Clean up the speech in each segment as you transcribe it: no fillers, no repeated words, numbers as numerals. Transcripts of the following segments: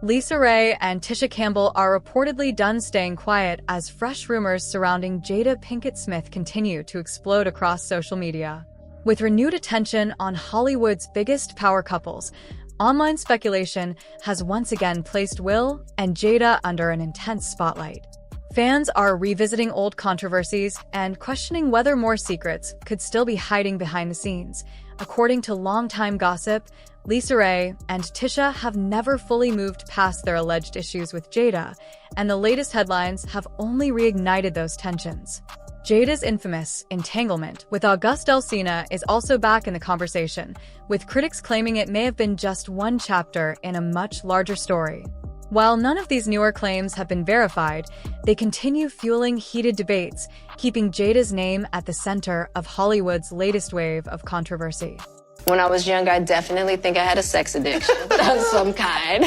LisaRaye and Tisha Campbell are reportedly done staying quiet as fresh rumors surrounding Jada Pinkett Smith continue to explode across social media. With renewed attention on Hollywood's biggest power couples, online speculation has once again placed Will and Jada under an intense spotlight. Fans are revisiting old controversies and questioning whether more secrets could still be hiding behind the scenes. According to longtime gossip, LisaRaye and Tisha have never fully moved past their alleged issues with Jada, and the latest headlines have only reignited those tensions. Jada's infamous entanglement with August Alsina is also back in the conversation, with critics claiming it may have been just one chapter in a much larger story. While none of these newer claims have been verified, they continue fueling heated debates, keeping Jada's name at the center of Hollywood's latest wave of controversy. When I was young, I definitely think I had a sex addiction of some kind.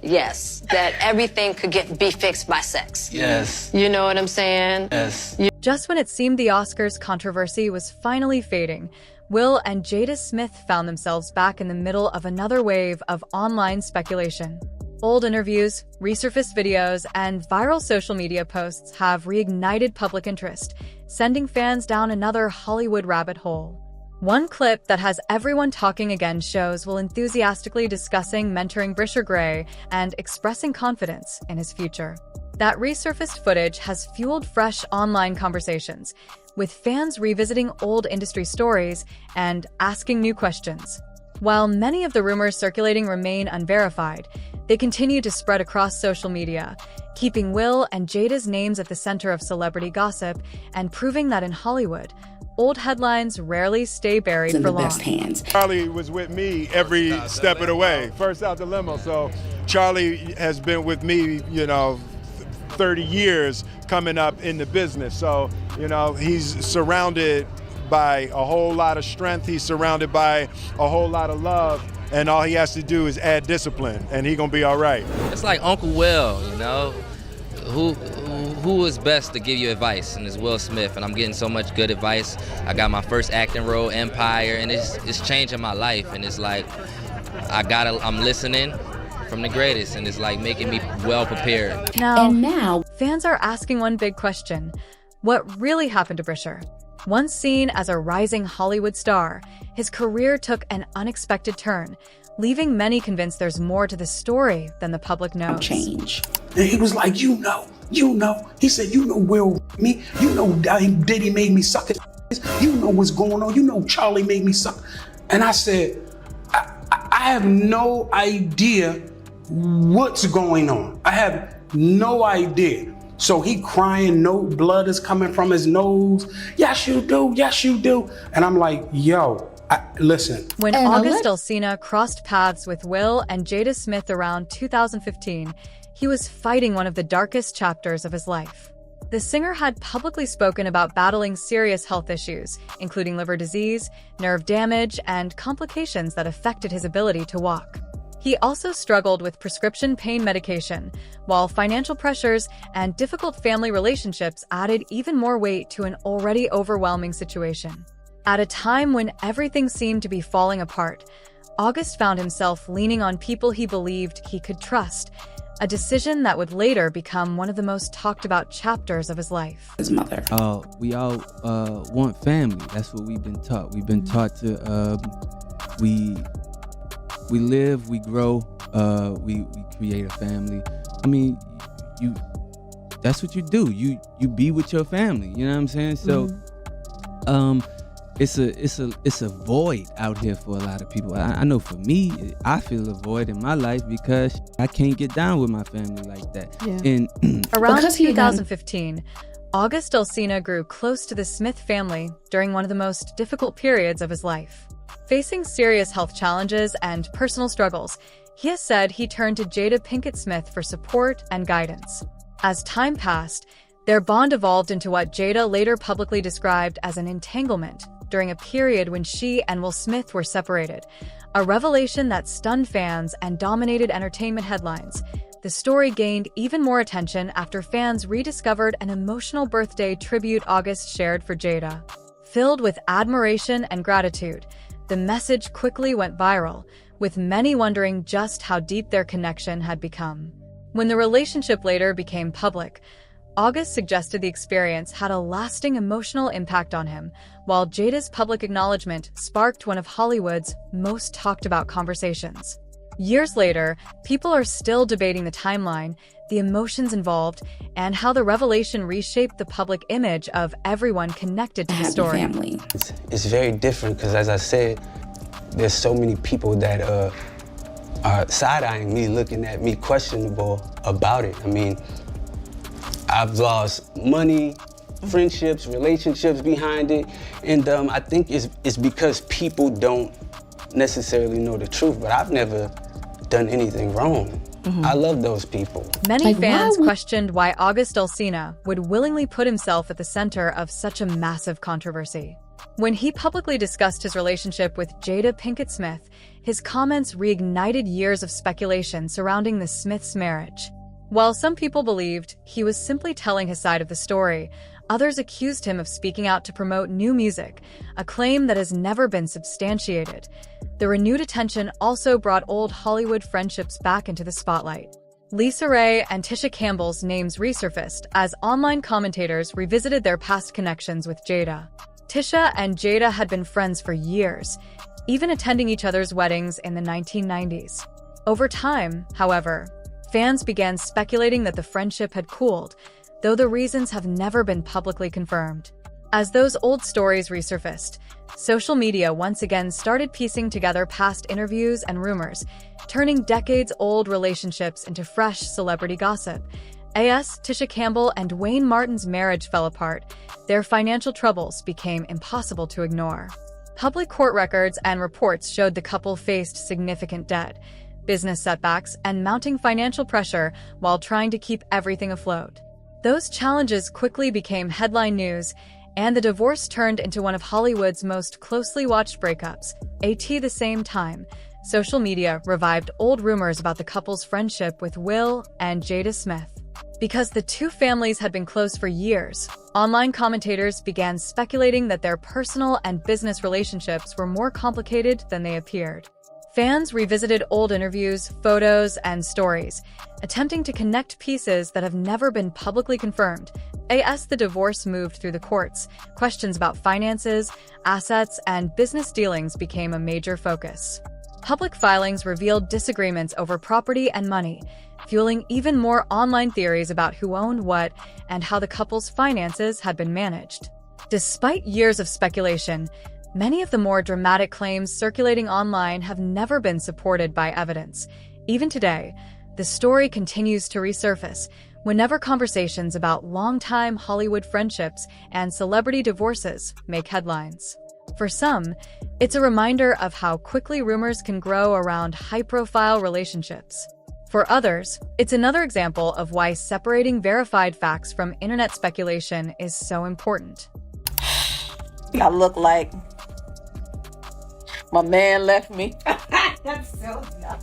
Yes, that everything could be fixed by sex. Yes. You know what I'm saying? Yes. Just when it seemed the Oscars controversy was finally fading, Will and Jada Smith found themselves back in the middle of another wave of online speculation. Old interviews, resurfaced videos, and viral social media posts have reignited public interest, sending fans down another Hollywood rabbit hole. One clip that has everyone talking again shows Will enthusiastically discussing mentoring Brisher Gray and expressing confidence in his future. That resurfaced footage has fueled fresh online conversations, with fans revisiting old industry stories and asking new questions. While many of the rumors circulating remain unverified, they continue to spread across social media, keeping Will and Jada's names at the center of celebrity gossip and proving that in Hollywood, old headlines rarely stay buried for long. Charlie was with me every step of the way, first out the limo. So Charlie has been with me, 30 years coming up in the business. So, he's surrounded by a whole lot of strength. He's surrounded by a whole lot of love. And all he has to do is add discipline, and he's gonna be all right. It's like Uncle Will, Who is best to give you advice? And it's Will Smith, and I'm getting so much good advice. I got my first acting role, Empire, and it's changing my life. And it's like I'm listening from the greatest, and it's like making me well prepared. Now, fans are asking one big question: what really happened to Brisher? Once seen as a rising Hollywood star, his career took an unexpected turn, leaving many convinced there's more to the story than the public knows. Change. And he was like, you know. He said, Will me. Diddy made me suck it. You know what's going on. Charlie made me suck. And I said, I have no idea what's going on. I have no idea. So he crying, no blood is coming from his nose. Yes, you do. And I'm like, listen. When August Alsina crossed paths with Will and Jada Smith around 2015, he was fighting one of the darkest chapters of his life. The singer had publicly spoken about battling serious health issues, including liver disease, nerve damage, and complications that affected his ability to walk. He also struggled with prescription pain medication, while financial pressures and difficult family relationships added even more weight to an already overwhelming situation. At a time when everything seemed to be falling apart, August found himself leaning on people he believed he could trust, a decision that would later become one of the most talked about chapters of his life. His mother. We all want family. That's what we've been taught. We've been taught to, we live, we grow, we create a family. I mean, that's what you do. You be with your family, you know what I'm saying? So, it's a void out here for a lot of people. I know for me, I feel a void in my life because I can't get down with my family like that. Yeah. And around 2015, August Alsina grew close to the Smith family during one of the most difficult periods of his life. Facing serious health challenges and personal struggles, he has said he turned to Jada Pinkett Smith for support and guidance. As time passed, their bond evolved into what Jada later publicly described as an entanglement during a period when she and Will Smith were separated, a revelation that stunned fans and dominated entertainment headlines. The story gained even more attention after fans rediscovered an emotional birthday tribute August shared for Jada. Filled with admiration and gratitude, the message quickly went viral, with many wondering just how deep their connection had become. When the relationship later became public, August suggested the experience had a lasting emotional impact on him, while Jada's public acknowledgement sparked one of Hollywood's most talked about conversations. Years later, people are still debating the timeline, the emotions involved, and how the revelation reshaped the public image of everyone connected to the story. Family. It's very different because, as I said, there's so many people that are side-eyeing me, looking at me questionable about it. I mean, I've lost money, friendships, relationships behind it, and I think it's because people don't necessarily know the truth, but I've never done anything wrong. I love those people. Many fans questioned why August Alsina would willingly put himself at the center of such a massive controversy. When he publicly discussed his relationship with Jada Pinkett Smith, his comments reignited years of speculation surrounding the Smiths' marriage. While some people believed he was simply telling his side of the story, others accused him of speaking out to promote new music, a claim that has never been substantiated. The renewed attention also brought old Hollywood friendships back into the spotlight. LisaRaye and Tisha Campbell's names resurfaced as online commentators revisited their past connections with Jada. Tisha and Jada had been friends for years, even attending each other's weddings in the 1990s. Over time, however, fans began speculating that the friendship had cooled, though the reasons have never been publicly confirmed. As those old stories resurfaced, social media once again started piecing together past interviews and rumors, turning decades-old relationships into fresh celebrity gossip. As Tisha Campbell and Wayne Martin's marriage fell apart, their financial troubles became impossible to ignore. Public court records and reports showed the couple faced significant debt, business setbacks, and mounting financial pressure while trying to keep everything afloat. Those challenges quickly became headline news, and the divorce turned into one of Hollywood's most closely watched breakups. At the same time, social media revived old rumors about the couple's friendship with Will and Jada Smith. Because the two families had been close for years, online commentators began speculating that their personal and business relationships were more complicated than they appeared. Fans revisited old interviews, photos, and stories, attempting to connect pieces that have never been publicly confirmed. As the divorce moved through the courts, questions about finances, assets, and business dealings became a major focus. Public filings revealed disagreements over property and money, fueling even more online theories about who owned what and how the couple's finances had been managed. Despite years of speculation, many of the more dramatic claims circulating online have never been supported by evidence. Even today, the story continues to resurface whenever conversations about longtime Hollywood friendships and celebrity divorces make headlines. For some, it's a reminder of how quickly rumors can grow around high-profile relationships. For others, it's another example of why separating verified facts from internet speculation is so important. I look like my man left me. That's so dumb.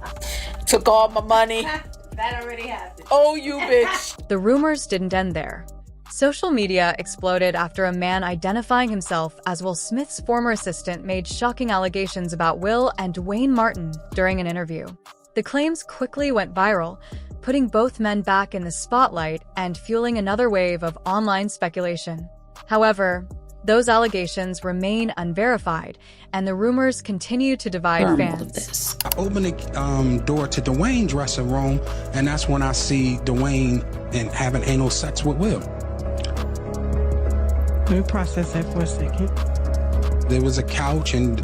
Took all my money. That already happened. Oh, you bitch. The rumors didn't end there. Social media exploded after a man identifying himself as Will Smith's former assistant made shocking allegations about Will and Wayne Martin during an interview. The claims quickly went viral, putting both men back in the spotlight and fueling another wave of online speculation. However, those allegations remain unverified, and the rumors continue to divide fans. I open the door to Dwayne's dressing room, and that's when I see Dwayne and having anal sex with Will. Let me process that for a second. There was a couch, and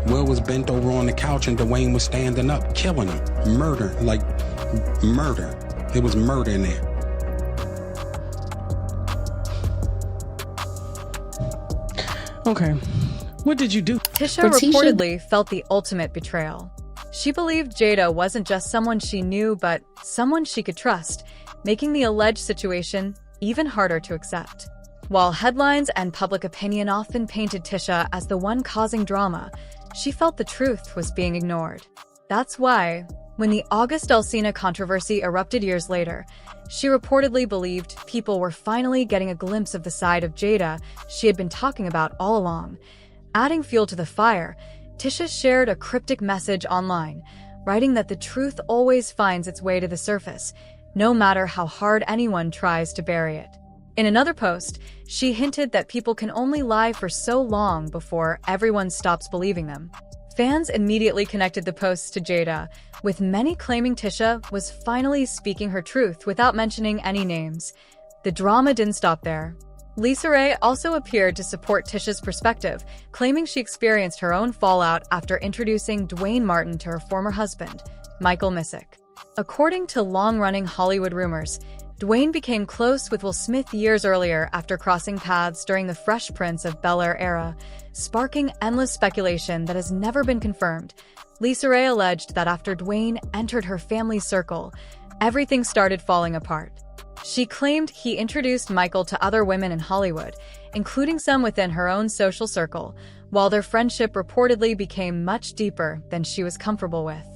Will was bent over on the couch, and Dwayne was standing up, killing him. Murder, like murder. There was murder in there. Okay, what did you do? Tisha reportedly felt the ultimate betrayal. She believed Jada wasn't just someone she knew, but someone she could trust, making the alleged situation even harder to accept. While headlines and public opinion often painted Tisha as the one causing drama, she felt the truth was being ignored. That's why, when the August Alsina controversy erupted years later, she reportedly believed people were finally getting a glimpse of the side of Jada she had been talking about all along. Adding fuel to the fire, Tisha shared a cryptic message online, writing that the truth always finds its way to the surface, no matter how hard anyone tries to bury it. In another post, she hinted that people can only lie for so long before everyone stops believing them. Fans immediately connected the posts to Jada, with many claiming Tisha was finally speaking her truth without mentioning any names. The drama didn't stop there. LisaRaye also appeared to support Tisha's perspective, claiming she experienced her own fallout after introducing Dwayne Martin to her former husband, Michael Missick. According to long-running Hollywood rumors, Dwayne became close with Will Smith years earlier after crossing paths during the Fresh Prince of Bel-Air era, sparking endless speculation that has never been confirmed. LisaRaye alleged that after Dwayne entered her family's circle, everything started falling apart. She claimed he introduced Michael to other women in Hollywood, including some within her own social circle, while their friendship reportedly became much deeper than she was comfortable with.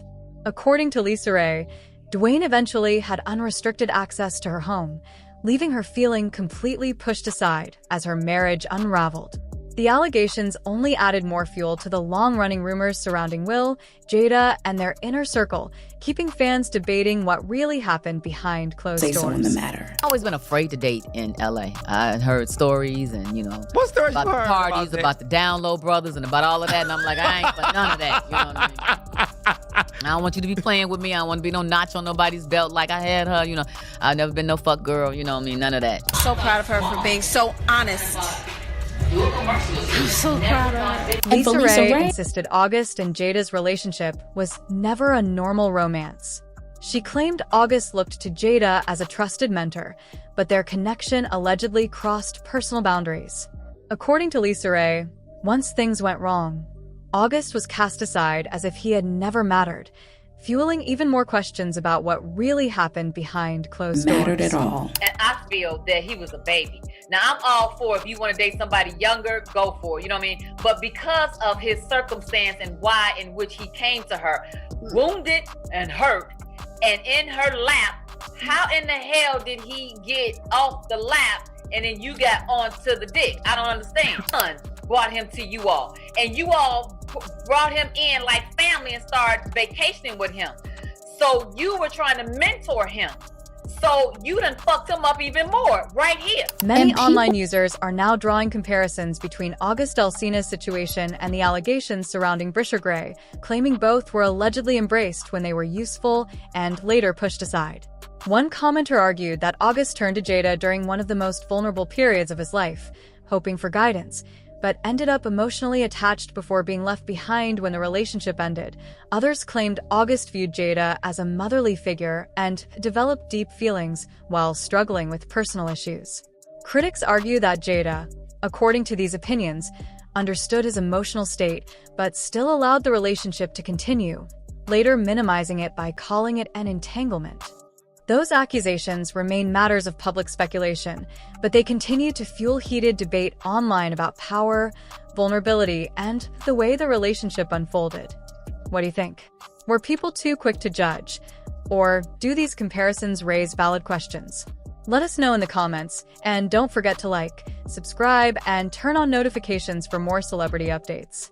According to LisaRaye, Dwayne eventually had unrestricted access to her home, leaving her feeling completely pushed aside as her marriage unraveled. The allegations only added more fuel to the long-running rumors surrounding Will, Jada, and their inner circle, keeping fans debating what really happened behind closed doors. On the matter. I've always been afraid to date in LA. I heard stories and, what stories about the parties, about the Down Low brothers, and about all of that. And I'm like, I ain't for none of that. You know what I mean? I don't want you to be playing with me. I don't want to be no notch on nobody's belt like I had her. I've never been no fuck girl. You know what I mean? None of that. So proud of her for being so honest. I'm so proud of her. LisaRaye insisted August and Jada's relationship was never a normal romance. She claimed August looked to Jada as a trusted mentor, but their connection allegedly crossed personal boundaries. According to LisaRaye, once things went wrong, August was cast aside as if he had never mattered, fueling even more questions about what really happened behind closed doors. Mattered at all. And I feel that he was a baby. Now, I'm all for if you want to date somebody younger, go for it, you know what I mean? But because of his circumstance and why in which he came to her, wounded and hurt, and in her lap, how in the hell did he get off the lap and then you got onto the dick? I don't understand. Son brought him to you all, and you all brought him in like family and started vacationing with him. So you were trying to mentor him. So you done fucked him up even more right here. Many online users are now drawing comparisons between August Alsina's situation and the allegations surrounding Brisha Gray, claiming both were allegedly embraced when they were useful and later pushed aside. One commenter argued that August turned to Jada during one of the most vulnerable periods of his life, hoping for guidance, but ended up emotionally attached before being left behind when the relationship ended. Others claimed August viewed Jada as a motherly figure and developed deep feelings while struggling with personal issues. Critics argue that Jada, according to these opinions, understood his emotional state but still allowed the relationship to continue, later minimizing it by calling it an entanglement. Those accusations remain matters of public speculation, but they continue to fuel heated debate online about power, vulnerability, and the way the relationship unfolded. What do you think? Were people too quick to judge? Or do these comparisons raise valid questions? Let us know in the comments, and don't forget to like, subscribe, and turn on notifications for more celebrity updates.